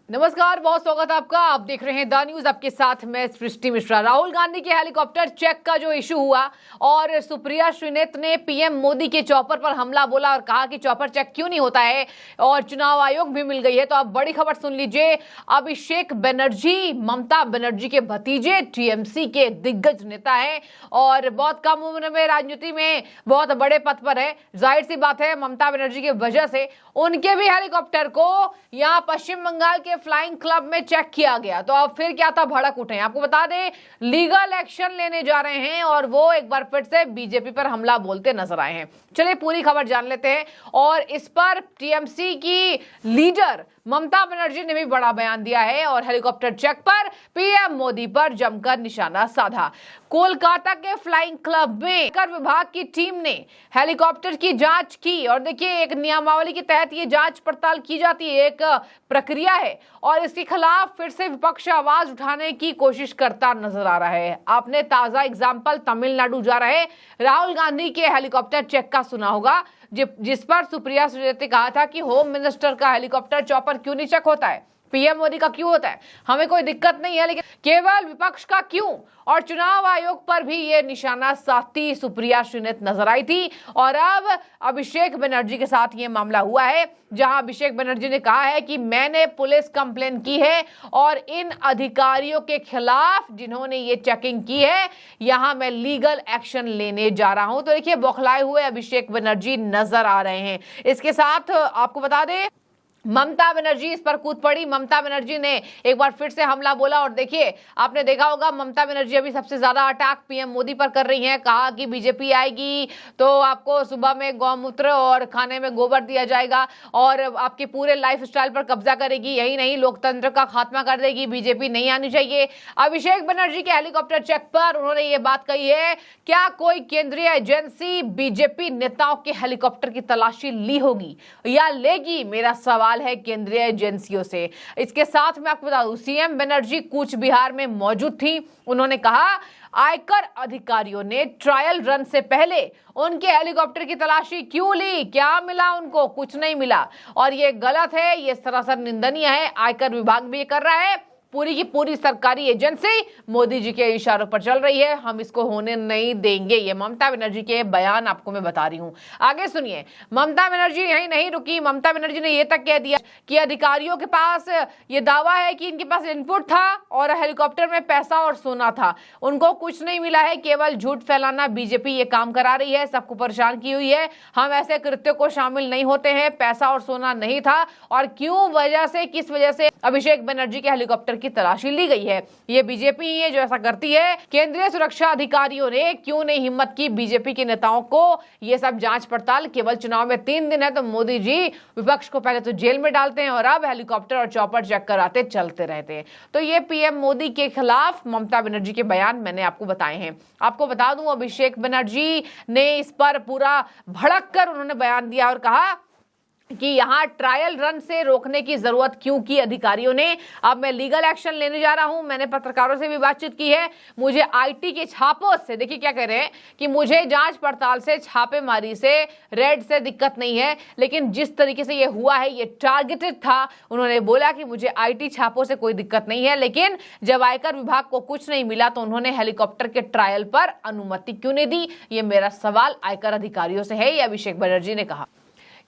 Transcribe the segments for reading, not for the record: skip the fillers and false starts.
नमस्कार, बहुत स्वागत है आपका। आप देख रहे हैं द न्यूज, आपके साथ मैं सृष्टि मिश्रा। राहुल गांधी के हेलीकॉप्टर चेक का जो इशू हुआ और सुप्रिया श्रीनेत ने पीएम मोदी के चॉपर पर हमला बोला और कहा कि चॉपर चेक क्यों नहीं होता है, और चुनाव आयोग भी मिल गई है। तो आप बड़ी खबर सुन लीजिए। अभिषेक बनर्जी ममता बनर्जी के भतीजे, टीएमसी के दिग्गज नेता है और बहुत कम उम्र में राजनीति में बहुत बड़े पद पर है। जाहिर सी बात है, ममता बनर्जी की वजह से उनके भी हेलीकॉप्टर को यहाँ पश्चिम बंगाल के फ्लाइंग क्लब में चेक किया गया। तो अब फिर क्या था, भड़क उठे। आपको बता दें, लीगल एक्शन लेने जा रहे हैं और वो एक बार फिर से बीजेपी पर हमला बोलते नजर आए हैं। चलिए पूरी खबर जान लेते हैं। और इस पर टीएमसी की लीडर ममता बनर्जी ने भी बड़ा बयान दिया है और हेलीकॉप्टर चेक पर पीएम मोदी पर जमकर निशाना साधा। कोलकाता के फ्लाइंग क्लब में कर विभाग की टीम ने हेलीकॉप्टर की जांच की और देखिए, एक नियमावली के तहत ये जांच पड़ताल की जाती है, एक प्रक्रिया है और इसके खिलाफ फिर से विपक्ष आवाज उठाने की कोशिश करता नजर आ रहा है। आपने ताजा एग्जाम्पल तमिलनाडु जा रहे राहुल गांधी के हेलीकॉप्टर चेक का सुना होगा, जिस पर सुप्रिया श्रीनेत ने कहा था कि होम मिनिस्टर का हेलीकॉप्टर चॉपर क्यों नहीं चेक होता है, पीएम मोदी का क्यों होता है, हमें कोई दिक्कत नहीं है, लेकिन केवल विपक्ष का क्यों। और चुनाव आयोग पर भी ये निशाना साधती सुप्रिया श्रीनेत नजर आई थी। और अब अभिषेक बनर्जी के साथ ये मामला हुआ है, जहां अभिषेक बनर्जी ने कहा है कि मैंने पुलिस कंप्लेन की है और इन अधिकारियों के खिलाफ जिन्होंने ये चेकिंग की है, यहां मैं लीगल एक्शन लेने जा रहा हूं। तो देखिए, बौखलाए हुए अभिषेक बनर्जी नजर आ रहे हैं। इसके साथ आपको बता दें, ममता बनर्जी इस पर कूद पड़ी। ममता बनर्जी ने एक बार फिर से हमला बोला और देखिए, आपने देखा होगा, ममता बनर्जी अभी सबसे ज्यादा अटैक पीएम मोदी पर कर रही हैं। कहा कि बीजेपी आएगी तो आपको सुबह में गौमूत्र और खाने में गोबर दिया जाएगा और आपके पूरे लाइफ स्टाइल पर कब्जा करेगी। यही नहीं, लोकतंत्र का खात्मा कर देगी, बीजेपी नहीं आनी चाहिए। अभिषेक बनर्जी के हेलीकॉप्टर चेक पर उन्होंने ये बात कही है, क्या कोई केंद्रीय एजेंसी बीजेपी नेताओं के हेलीकॉप्टर की तलाशी ली होगी या लेगी, मेरा सवाल है केंद्रीय एजेंसियों से। इसके साथ मैं आपको बता दूं, सीएम बनर्जी कूच बिहार में मौजूद थी। उन्होंने कहा, आयकर अधिकारियों ने ट्रायल रन से पहले उनके हेलीकॉप्टर की तलाशी क्यों ली, क्या मिला उनको, कुछ नहीं मिला। और ये गलत है, ये सरासर निंदनीय है। आयकर विभाग भी ये कर रहा है। पूरी की पूरी सरकारी एजेंसी मोदी जी के इशारों पर चल रही है, हम इसको होने नहीं देंगे। ये ममता बनर्जी के बयान आपको मैं बता रही हूं, आगे सुनिए। ममता बनर्जी यहीं नहीं रुकी। ममता बनर्जी ने यह तक कह दिया कि अधिकारियों के पास ये दावा है कि इनके पास इनपुट था और हेलीकॉप्टर में पैसा और सोना था, उनको कुछ नहीं मिला है, केवल झूठ फैलाना बीजेपी ये काम करा रही है, सबको परेशान की हुई है, हम ऐसे कृत्यों को शामिल नहीं होते हैं, पैसा और सोना नहीं था। और क्यों वजह से, किस वजह से अभिषेक बनर्जी के हेलीकॉप्टर की तलाशी ली गई है, ये बीजेपी ही है जो ऐसा करती है। केंद्रीय सुरक्षा अधिकारियों ने क्यों नहीं हिम्मत की बीजेपी के नेताओं को ये सब जांच पड़ताल, केवल चुनाव में 3 दिन है तो मोदी जी विपक्ष को पहले तो जेल में डालते हैं और अब हेलीकॉप्टर और चॉपर चेक कराते चलते रहते हैं। तो ये पीएम मोदी के खिलाफ ममता बनर्जी के बयान मैंने आपको बताए हैं। आपको बता दूं, अभिषेक बनर्जी ने इस पर पूरा भड़क कर उन्होंने बयान दिया और कहा कि यहाँ ट्रायल रन से रोकने की जरूरत क्यों की अधिकारियों ने, अब मैं लीगल एक्शन लेने जा रहा हूं। मैंने पत्रकारों से भी बातचीत की है, मुझे आईटी के छापों से, देखिए क्या कह रहे हैं कि मुझे जांच पड़ताल से, छापेमारी से, रेड से दिक्कत नहीं है, लेकिन जिस तरीके से ये हुआ है ये टारगेटेड था। उन्होंने बोला कि मुझे आईटी छापों से कोई दिक्कत नहीं है, लेकिन जब आयकर विभाग को कुछ नहीं मिला तो उन्होंने हेलीकॉप्टर के ट्रायल पर अनुमति क्यों नहीं दी, ये मेरा सवाल आयकर अधिकारियों से है, ये अभिषेक बनर्जी ने कहा।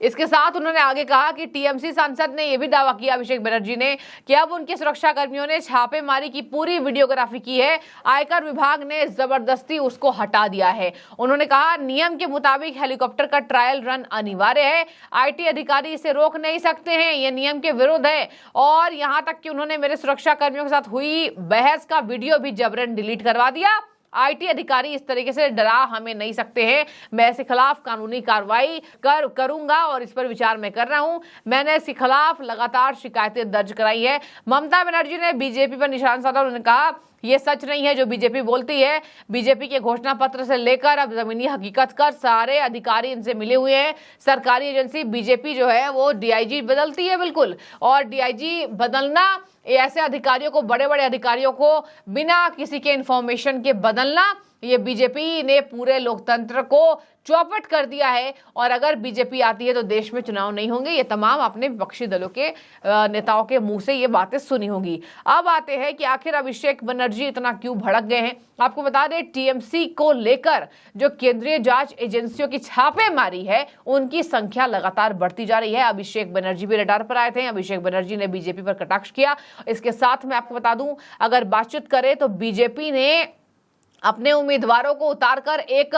इसके साथ उन्होंने आगे कहा कि टीएमसी सांसद ने यह भी दावा किया, अभिषेक बनर्जी ने, कि अब उनके सुरक्षा कर्मियों ने छापेमारी की पूरी वीडियोग्राफी की है, आयकर विभाग ने जबरदस्ती उसको हटा दिया है। उन्होंने कहा, नियम के मुताबिक हेलीकॉप्टर का ट्रायल रन अनिवार्य है, आईटी अधिकारी इसे रोक नहीं सकते हैं, यह नियम के विरुद्ध है। और यहां तक कि उन्होंने मेरे सुरक्षा कर्मियों के साथ हुई बहस का वीडियो भी जबरन डिलीट करवा दिया। आईटी अधिकारी इस तरीके से डरा हमें नहीं सकते हैं, मैं इसके खिलाफ कानूनी कार्रवाई करूंगा और इस पर विचार मैं कर रहा हूं। मैंने इसके खिलाफ लगातार शिकायतें दर्ज कराई है। ममता बनर्जी ने बीजेपी पर निशाना साधा। उन्होंने कहा, ये सच नहीं है जो बीजेपी बोलती है, बीजेपी के घोषणा पत्र से लेकर अब जमीनी हकीकत कर सारे अधिकारी इनसे मिले हुए हैं। सरकारी एजेंसी बीजेपी जो है वो डीआईजी बदलती है बिल्कुल, और डीआईजी बदलना, ऐसे अधिकारियों को, बड़े बड़े अधिकारियों को बिना किसी के इंफॉर्मेशन के बदलना, ये बीजेपी ने पूरे लोकतंत्र को चौपट कर दिया है और अगर बीजेपी आती है तो देश में चुनाव नहीं होंगे। ये तमाम अपने विपक्षी दलों के नेताओं के मुंह से ये बातें सुनी होंगी। अब आते हैं कि आखिर अभिषेक बनर्जी इतना क्यों भड़क गए हैं। आपको बता दें, टीएमसी को लेकर जो केंद्रीय जांच एजेंसियों की छापेमारी है उनकी संख्या लगातार बढ़ती जा रही है। अभिषेक बनर्जी भी रडार पर आए थे। अभिषेक बनर्जी ने बीजेपी पर कटाक्ष किया। इसके साथ मैं आपको बता दूं, अगर बातचीत करें तो बीजेपी ने अपने उम्मीदवारों को उतारकर एक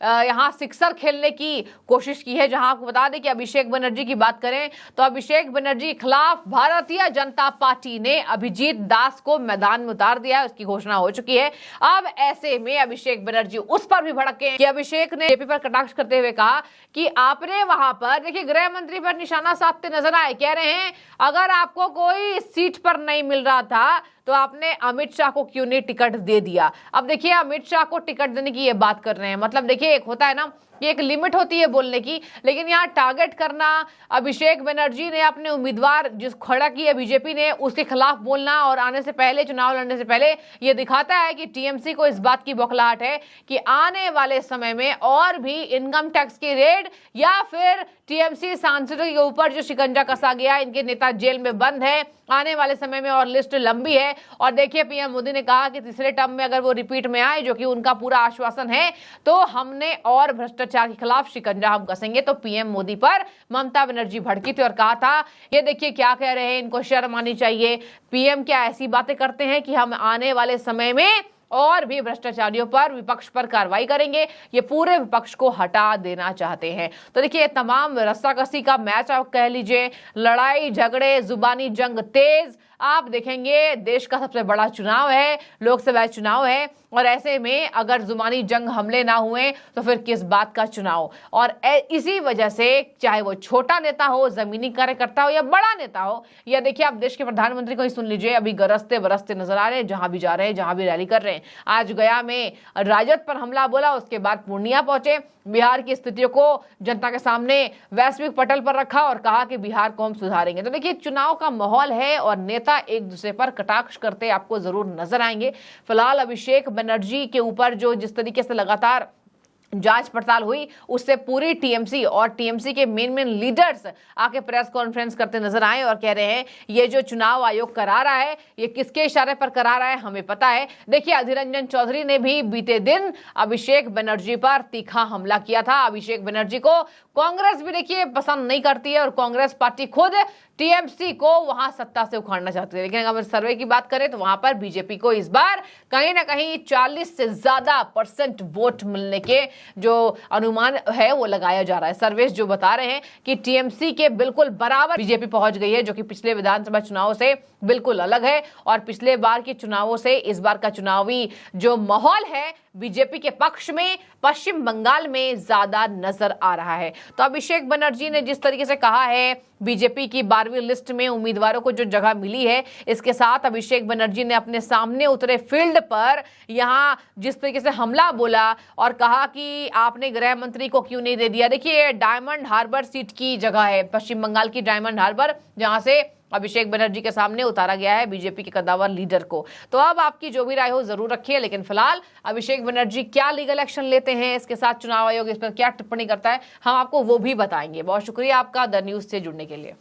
यहां सिक्सर खेलने की कोशिश की है। जहां आपको बता दें कि अभिषेक बनर्जी की बात करें तो अभिषेक बनर्जी के खिलाफ भारतीय जनता पार्टी ने अभिजीत दास को मैदान में उतार दिया है, उसकी घोषणा हो चुकी है। अब ऐसे में अभिषेक बनर्जी उस पर भी भड़के कि अभिषेक ने बीजेपी पर कटाक्ष करते हुए कहा कि आपने वहां पर देखिए गृह मंत्री पर निशाना साधते नजर आए। कह रहे हैं अगर आपको कोई सीट पर नहीं मिल रहा था तो आपने अमित शाह को क्यों नहीं टिकट दे दिया। अब देखिए अमित शाह को टिकट देने की ये बात कर रहे हैं। मतलब देखिए एक होता है ना कि एक लिमिट होती है बोलने की, लेकिन यहाँ टारगेट करना, अभिषेक बनर्जी ने अपने उम्मीदवार जिस खड़ा किया बीजेपी ने उसके खिलाफ बोलना और आने से पहले, चुनाव लड़ने से पहले, ये दिखाता है कि टीएमसी को इस बात की बौखलाहट है कि आने वाले समय में और भी इनकम टैक्स की रेड या फिर टीएमसी सांसदों के ऊपर जो शिकंजा कसा गया, इनके नेता जेल में बंद है, आने वाले समय में और लिस्ट लंबी है। और देखिए पीएम मोदी ने कहा कि तीसरे टर्म में अगर वो रिपीट में आए, जो कि उनका पूरा आश्वासन है, तो हमने और भ्रष्टाचार के खिलाफ शिकंजा हम कसेंगे। तो पीएम मोदी पर ममता बनर्जी भड़की थी और कहा था ये देखिए क्या कह रहे हैं, इनको शर्म आनी चाहिए। पीएम क्या ऐसी बातें करते हैं कि हम आने वाले समय में और भी भ्रष्टाचारियों पर, विपक्ष पर कार्रवाई करेंगे। ये पूरे विपक्ष को हटा देना चाहते हैं। तो देखिए तमाम रस्साकसी का मैच आप कह लीजिए, लड़ाई झगड़े, जुबानी जंग तेज आप देखेंगे। देश का सबसे बड़ा चुनाव है, लोकसभा चुनाव है, और ऐसे में अगर जुबानी जंग हमले ना हुए तो फिर किस बात का चुनाव। और इसी वजह से चाहे वो छोटा नेता हो, जमीनी कार्यकर्ता हो या बड़ा नेता हो, या देखिए आप देश के प्रधानमंत्री को ही सुन लीजिए, अभी गरजते बरसते नजर आ रहे हैं, जहां भी जा रहे हैं, जहां भी रैली कर रहे हैं। आज गया में राजद पर हमला बोला, उसके बाद पूर्णिया पहुंचे, बिहार की स्थितियों को जनता के सामने वैश्विक पटल पर रखा और कहा कि बिहार को हम सुधारेंगे। तो देखिए चुनाव का माहौल है और नेता एक दूसरे पर कटाक्ष करते आपको जरूर नजर आएंगे। फिलहाल अभिषेक बनर्जी के ऊपर जो जिस तरीके से लगातार जांच पड़ताल हुई, उससे पूरी टीएमसी और टीएमसी के मेन लीडर्स आके प्रेस कॉन्फ्रेंस करते नजर आए और कह रहे हैं ये जो चुनाव आयोग करा रहा है, ये किसके इशारे पर करा रहा है हमें पता है। देखिए अधीर रंजन चौधरी ने भी बीते दिन अभिषेक बनर्जी पर तीखा हमला किया था। अभिषेक बनर्जी को कांग्रेस भी देखिए पसंद नहीं करती है और कांग्रेस पार्टी खुद टीएमसी को वहां सत्ता से उखाड़ना चाहती है। लेकिन अगर सर्वे की बात करें तो वहां पर बीजेपी को इस बार कहीं ना कहीं 40 से ज्यादा % वोट मिलने के जो अनुमान है वो लगाया जा रहा है। सर्वे जो बता रहे हैं कि टीएमसी के बिल्कुल बराबर बीजेपी पहुंच गई है, जो कि पिछले विधानसभा चुनाव से बिल्कुल अलग है। और पिछले बार के चुनावों से इस बार का चुनावी जो माहौल है बीजेपी के पक्ष में पश्चिम बंगाल में ज्यादा नजर आ रहा है। तो अभिषेक बनर्जी ने जिस तरीके से कहा है बीजेपी की 12वीं लिस्ट में उम्मीदवारों को जो जगह मिली है, इसके साथ अभिषेक बनर्जी ने अपने सामने उतरे फील्ड पर यहां जिस तरीके से हमला बोला और कहा कि आपने गृह मंत्री को क्यों नहीं दे दिया। देखिए डायमंड हार्बर सीट की जगह है, पश्चिम बंगाल की डायमंड हार्बर, जहां से अभिषेक बनर्जी के सामने उतारा गया है बीजेपी के कद्दावर लीडर को। तो अब आपकी जो भी राय हो जरूर रखिए, लेकिन फिलहाल अभिषेक बनर्जी क्या लीगल एक्शन लेते हैं, इसके साथ चुनाव आयोग इस पर क्या टिप्पणी करता है, हम आपको वो भी बताएंगे। बहुत शुक्रिया आपका द न्यूज से जुड़ने के लिए।